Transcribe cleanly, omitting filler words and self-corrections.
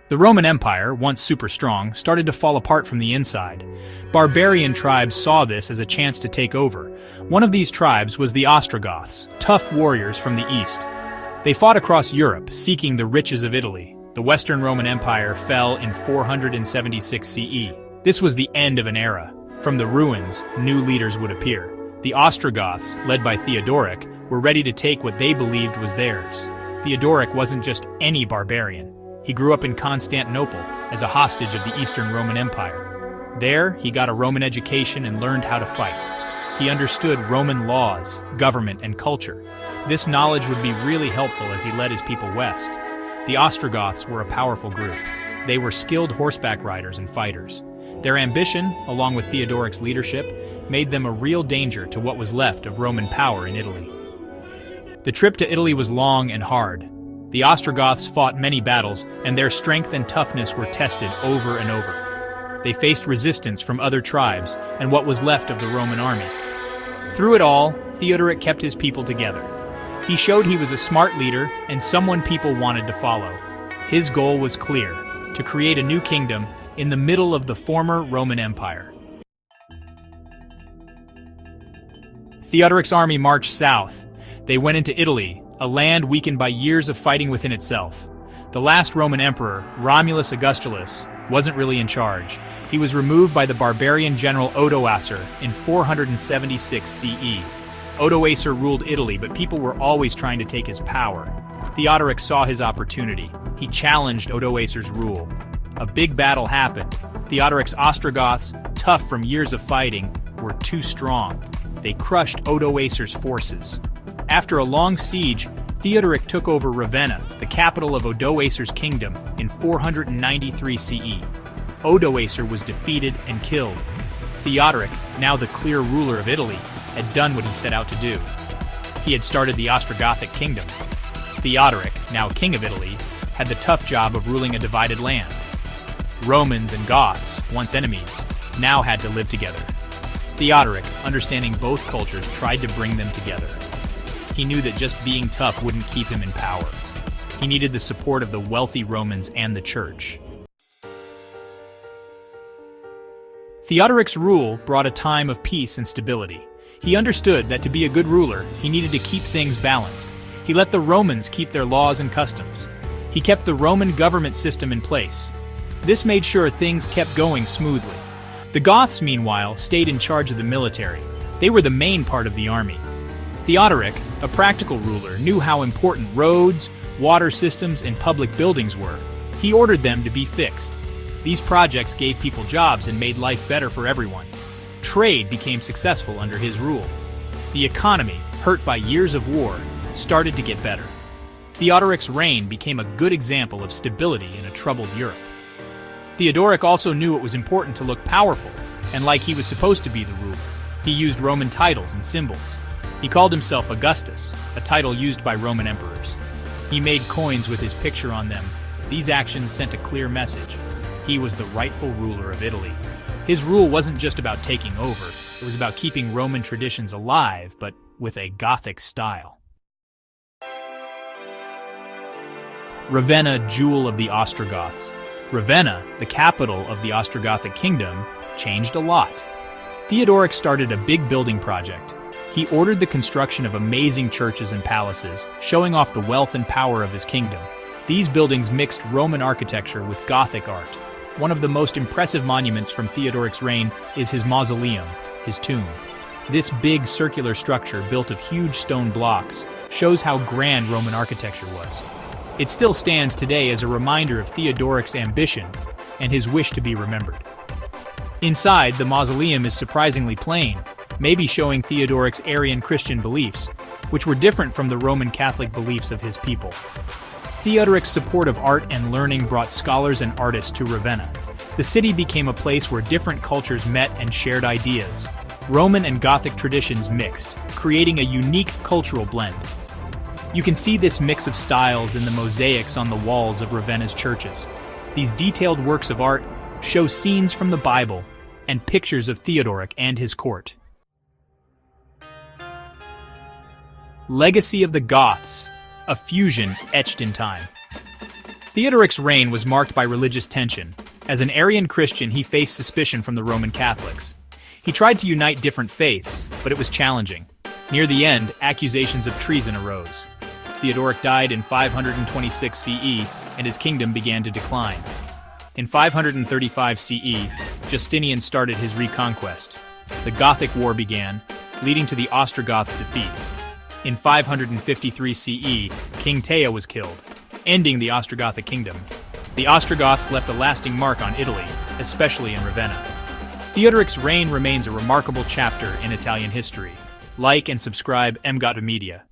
The Roman Empire, once super strong, started to fall apart from the inside. Barbarian tribes saw this as a chance to take over. One of these tribes was the Ostrogoths, tough warriors from the east. They fought across Europe, seeking the riches of Italy. The Western Roman Empire fell in 476 CE. This was the end of an era. From the ruins, new leaders would appear. The Ostrogoths, led by Theodoric, were ready to take what they believed was theirs. Theodoric wasn't just any barbarian. He grew up in Constantinople as a hostage of the Eastern Roman Empire. There, he got a Roman education and learned how to fight. He understood Roman laws, government, and culture. This knowledge would be really helpful as he led his people west. The Ostrogoths were a powerful group. They were skilled horseback riders and fighters. Their ambition, along with Theodoric's leadership, made them a real danger to what was left of Roman power in Italy. The trip to Italy was long and hard. The Ostrogoths fought many battles, and their strength and toughness were tested over and over. They faced resistance from other tribes and what was left of the Roman army. Through it all, Theodoric kept his people together. He showed he was a smart leader and someone people wanted to follow. His goal was clear: to create a new kingdom in the middle of the former Roman Empire. Theodoric's army marched south. They went into Italy, a land weakened by years of fighting within itself. The last Roman emperor, Romulus Augustulus, wasn't really in charge. He was removed by the barbarian general Odoacer in 476 CE. Odoacer ruled Italy, but people were always trying to take his power. Theodoric saw his opportunity. He challenged Odoacer's rule. A big battle happened. Theodoric's Ostrogoths, tough from years of fighting, were too strong. They crushed Odoacer's forces. After a long siege, Theodoric took over Ravenna, the capital of Odoacer's kingdom, in 493 CE. Odoacer was defeated and killed. Theodoric, now the clear ruler of Italy, had done what he set out to do. He had started the Ostrogothic kingdom. Theodoric, now king of Italy, had the tough job of ruling a divided land. Romans and Goths, once enemies, now had to live together. Theodoric, understanding both cultures, tried to bring them together. He knew that just being tough wouldn't keep him in power. He needed the support of the wealthy Romans and the church. Theodoric's rule brought a time of peace and stability. He understood that to be a good ruler, he needed to keep things balanced. He let the Romans keep their laws and customs. He kept the Roman government system in place. This made sure things kept going smoothly. The Goths, meanwhile, stayed in charge of the military. They were the main part of the army. Theodoric, a practical ruler, knew how important roads, water systems, and public buildings were. He ordered them to be fixed. These projects gave people jobs and made life better for everyone. Trade became successful under his rule. The economy, hurt by years of war, started to get better. Theodoric's reign became a good example of stability in a troubled Europe. Theodoric also knew it was important to look powerful, and like he was supposed to be the ruler. He used Roman titles and symbols. He called himself Augustus, a title used by Roman emperors. He made coins with his picture on them. These actions sent a clear message. He was the rightful ruler of Italy. His rule wasn't just about taking over, it was about keeping Roman traditions alive, but with a Gothic style. Ravenna, jewel of the Ostrogoths. Ravenna, the capital of the Ostrogothic kingdom, changed a lot. Theodoric started a big building project. He ordered the construction of amazing churches and palaces, showing off the wealth and power of his kingdom. These buildings mixed Roman architecture with Gothic art. One of the most impressive monuments from Theodoric's reign is his mausoleum, his tomb. This big circular structure, built of huge stone blocks, shows how grand Roman architecture was. It still stands today as a reminder of Theodoric's ambition and his wish to be remembered. Inside, the mausoleum is surprisingly plain, maybe showing Theodoric's Arian Christian beliefs, which were different from the Roman Catholic beliefs of his people. Theodoric's support of art and learning brought scholars and artists to Ravenna. The city became a place where different cultures met and shared ideas. Roman and Gothic traditions mixed, creating a unique cultural blend. You can see this mix of styles in the mosaics on the walls of Ravenna's churches. These detailed works of art show scenes from the Bible and pictures of Theodoric and his court. Legacy of the Goths, a fusion etched in time. Theodoric's reign was marked by religious tension. As an Arian Christian, he faced suspicion from the Roman Catholics. He tried to unite different faiths, but it was challenging. Near the end, accusations of treason arose. Theodoric died in 526 CE, and his kingdom began to decline. In 535 CE, Justinian started his reconquest. The Gothic War began, leading to the Ostrogoths' defeat. In 553 CE, King Theodoric was killed, ending the Ostrogothic kingdom. The Ostrogoths left a lasting mark on Italy, especially in Ravenna. Theodoric's reign remains a remarkable chapter in Italian history. Like and subscribe MGOT Media.